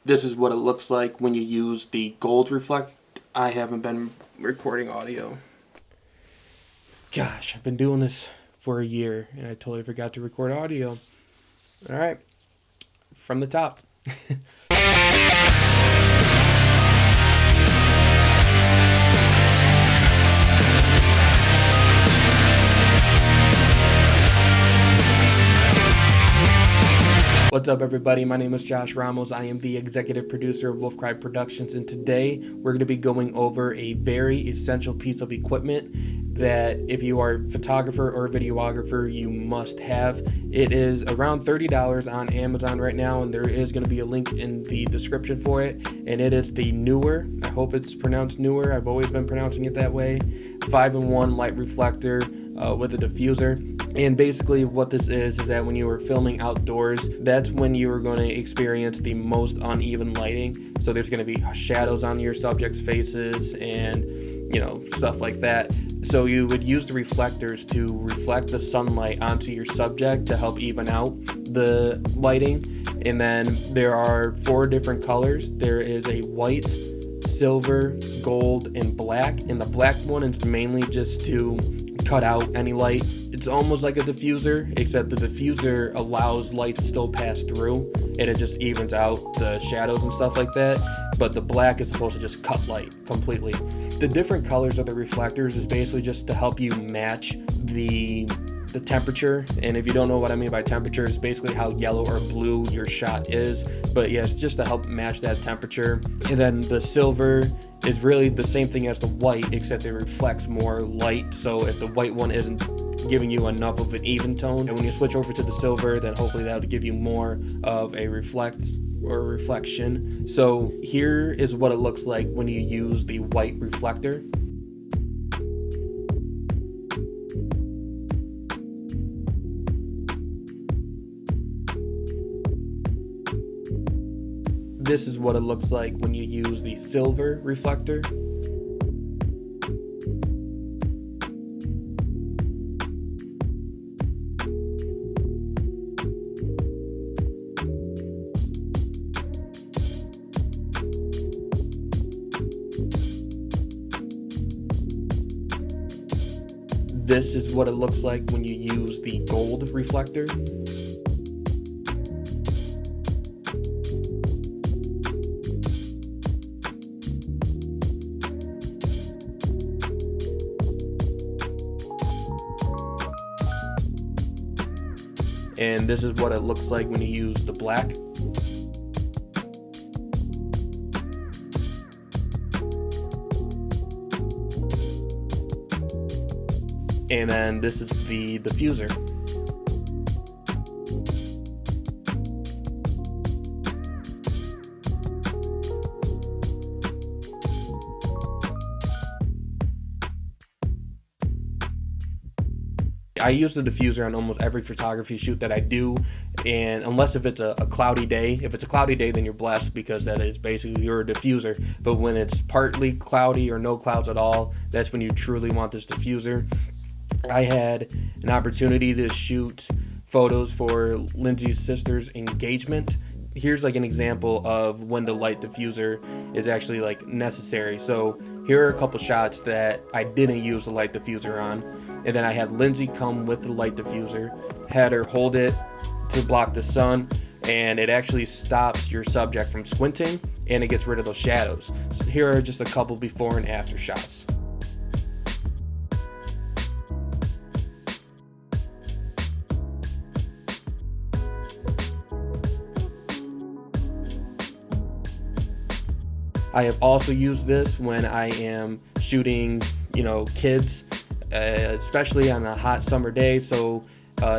This is what it looks like when you use the gold reflect. I haven't been recording audio. Gosh, I've been doing this for a year and I totally forgot to record audio. All right, from the top. What's up, everybody? My name is Josh Ramos. I am the executive producer of Wolfcry Productions, and today we're going to be going over a very essential piece of equipment that if you are a photographer or a videographer, you must have. It is around $30 on Amazon right now, and there is going to be a link in the description for it, and it is the Neewer. I hope it's pronounced Neewer. I've always been pronouncing it that way. 5-in-1 light reflector with a diffuser. And basically what this is that when you are filming outdoors, that's when you are going to experience the most uneven lighting. So there's going to be shadows on your subject's faces and, stuff like that. So you would use the reflectors to reflect the sunlight onto your subject to help even out the lighting. And then there are 4 different colors. There is a white, silver, gold, and black. And the black one is mainly just to cut out any light. It's almost like a diffuser, except the diffuser allows light to still pass through and it just evens out the shadows and stuff like that. But the black is supposed to just cut light completely. The different colors of the reflectors is basically just to help you match the temperature. And if you don't know what I mean by temperature, it's basically how yellow or blue your shot is. But yeah, it's just to help match that temperature. And then the silver is really the same thing as the white, except it reflects more light. So if the white one isn't giving you enough of an even tone, and when you switch over to the silver, then hopefully that would give you more of a reflection. So here is what it looks like when you use the white reflector. This is what it looks like when you use the silver reflector. This is what it looks like when you use the gold reflector. And this is what it looks like when you use the black. And then this is the diffuser. I use the diffuser on almost every photography shoot that I do, and unless if it's a cloudy day. If it's a cloudy day, then you're blessed because that is basically your diffuser. But when it's partly cloudy or no clouds at all, that's when you truly want this diffuser. I had an opportunity to shoot photos for Lindsay's sister's engagement. Here's like an example of when the light diffuser is actually like necessary. So here are a couple shots that I didn't use the light diffuser on. And then I had Lindsay come with the light diffuser, had her hold it to block the sun, and it actually stops your subject from squinting and it gets rid of those shadows. So here are just a couple before and after shots. I have also used this when I am shooting, kids, especially on a hot summer day. So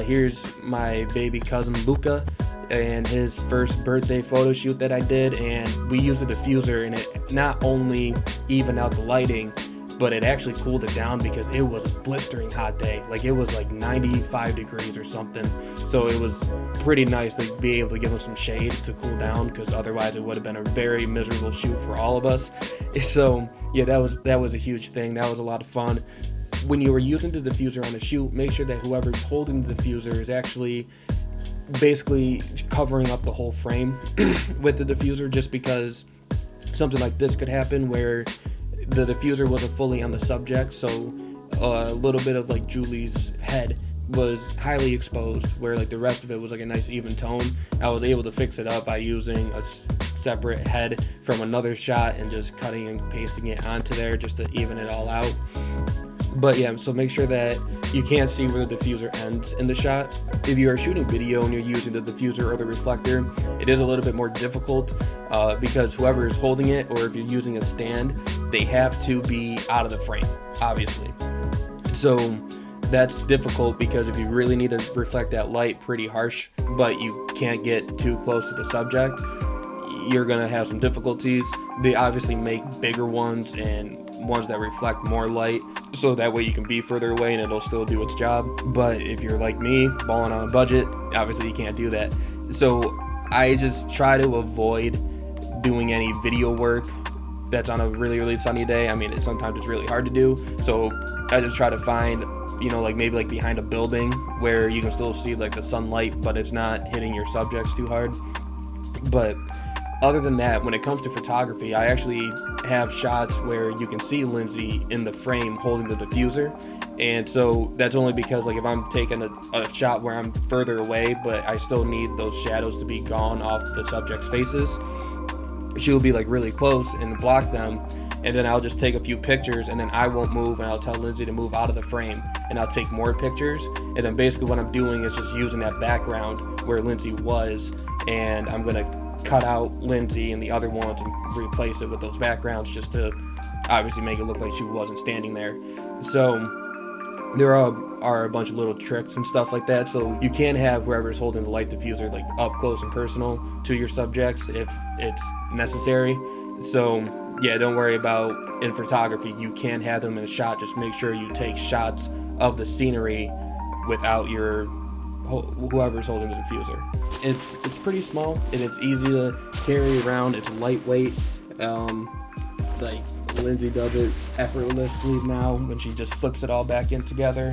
here's my baby cousin Luca and his first birthday photo shoot that I did, and we used a diffuser, and it not only evened out the lighting, but it actually cooled it down because it was a blistering hot day. Like it was like 95 degrees or something. So it was pretty nice to be able to give him some shade to cool down, because otherwise it would have been a very miserable shoot for all of us. So yeah, that was a huge thing. That was a lot of fun. When you are using the diffuser on a shoot, make sure that whoever's holding the diffuser is actually basically covering up the whole frame with the diffuser, just because something like this could happen where the diffuser wasn't fully on the subject, so a little bit of like Julie's head was highly exposed, where like the rest of it was like a nice even tone. I was able to fix it up by using a separate head from another shot and just cutting and pasting it onto there just to even it all out. But yeah, so make sure that you can't see where the diffuser ends in the shot. If you are shooting video and you're using the diffuser or the reflector, it is a little bit more difficult because whoever is holding it, or if you're using a stand, they have to be out of the frame, obviously. So that's difficult because if you really need to reflect that light pretty harsh, but you can't get too close to the subject, you're gonna have some difficulties. They obviously make bigger ones and ones that reflect more light, so that way you can be further away and it'll still do its job. But if you're like me, balling on a budget, obviously you can't do that. So I just try to avoid doing any video work that's on a really sunny day. I mean, sometimes it's really hard to do, so I just try to find, like maybe like behind a building where you can still see like the sunlight, but it's not hitting your subjects too hard. But other than that, when it comes to photography, I actually have shots where you can see Lindsay in the frame holding the diffuser. And so that's only because like if I'm taking a shot where I'm further away, but I still need those shadows to be gone off the subject's faces, she'll be like really close and block them. And then I'll just take a few pictures and then I won't move, and I'll tell Lindsay to move out of the frame and I'll take more pictures. And then basically what I'm doing is just using that background where Lindsay was, and I'm gonna cut out Lindsay and the other ones and replace it with those backgrounds just to obviously make it look like she wasn't standing there. So there are a bunch of little tricks and stuff like that. So you can have whoever's holding the light diffuser like up close and personal to your subjects if it's necessary. So yeah, don't worry about in photography, you can have them in a shot. Just make sure you take shots of the scenery without your whoever's holding the diffuser. It's pretty small and it's easy to carry around. It's lightweight. Like Lindsay does it effortlessly now when she just flips it all back in together.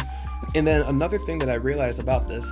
And then another thing that I realized about this,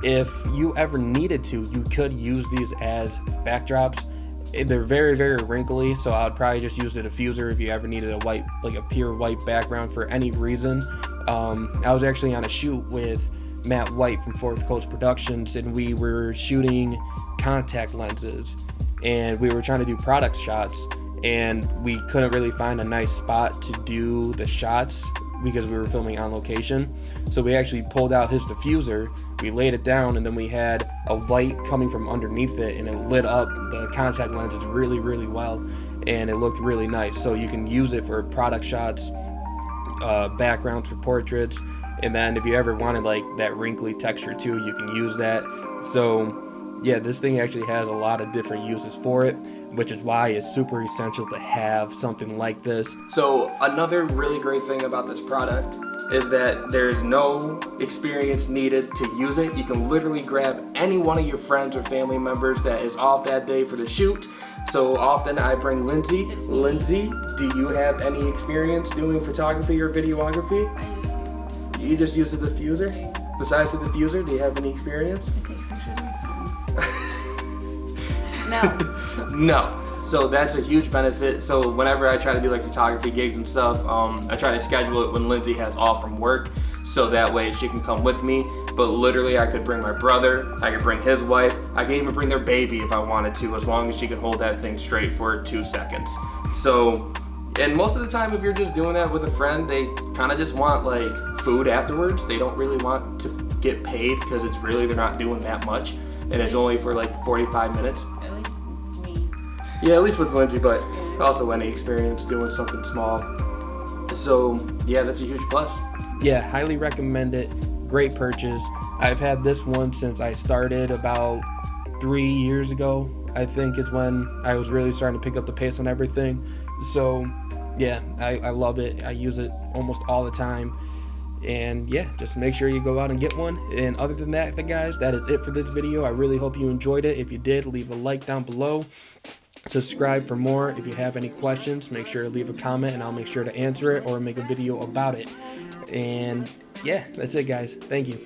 if you ever needed to, you could use these as backdrops. They're very wrinkly, so I would probably just use the diffuser if you ever needed a white, like a pure white background for any reason. I was actually on a shoot with Matt White from Fourth Coast Productions, and we were shooting contact lenses and we were trying to do product shots, and we couldn't really find a nice spot to do the shots because we were filming on location. So we actually pulled out his diffuser, we laid it down, and then we had a light coming from underneath it, and it lit up the contact lenses really well, and it looked really nice. So you can use it for product shots, backgrounds for portraits. And then if you ever wanted like that wrinkly texture too, you can use that. So yeah, this thing actually has a lot of different uses for it, which is why it's super essential to have something like this. So another really great thing about this product is that there's no experience needed to use it. You can literally grab any one of your friends or family members that is off that day for the shoot. So often I bring Lindsay. Lindsay, do you have any experience doing photography or videography? I do. You just use the diffuser? Besides the diffuser, do you have any experience? No. No. So that's a huge benefit. So whenever I try to do like photography gigs and stuff, I try to schedule it when Lindsay has off from work, so that way she can come with me. But literally I could bring my brother, I could bring his wife, I could even bring their baby if I wanted to, as long as she could hold that thing straight for 2 seconds. So, and most of the time if you're just doing that with a friend, they kind of just want like food afterwards. They don't really want to get paid because it's really, they're not doing that much. And it's only for like 45 minutes. At least me. Yeah, at least with Lindsay, but also any experience doing something small. So yeah, that's a huge plus. Yeah, highly recommend it. Great purchase. I've had this one since I started about 3 years ago. I think is when I was really starting to pick up the pace on everything. So yeah, I love it. I use it almost all the time. And yeah, just make sure you go out and get one. And other than that, guys, that is it for this video. I really hope you enjoyed it. If you did, leave a like down below. Subscribe for more. If you have any questions, make sure to leave a comment and I'll make sure to answer it or make a video about it. And yeah, that's it, guys. Thank you.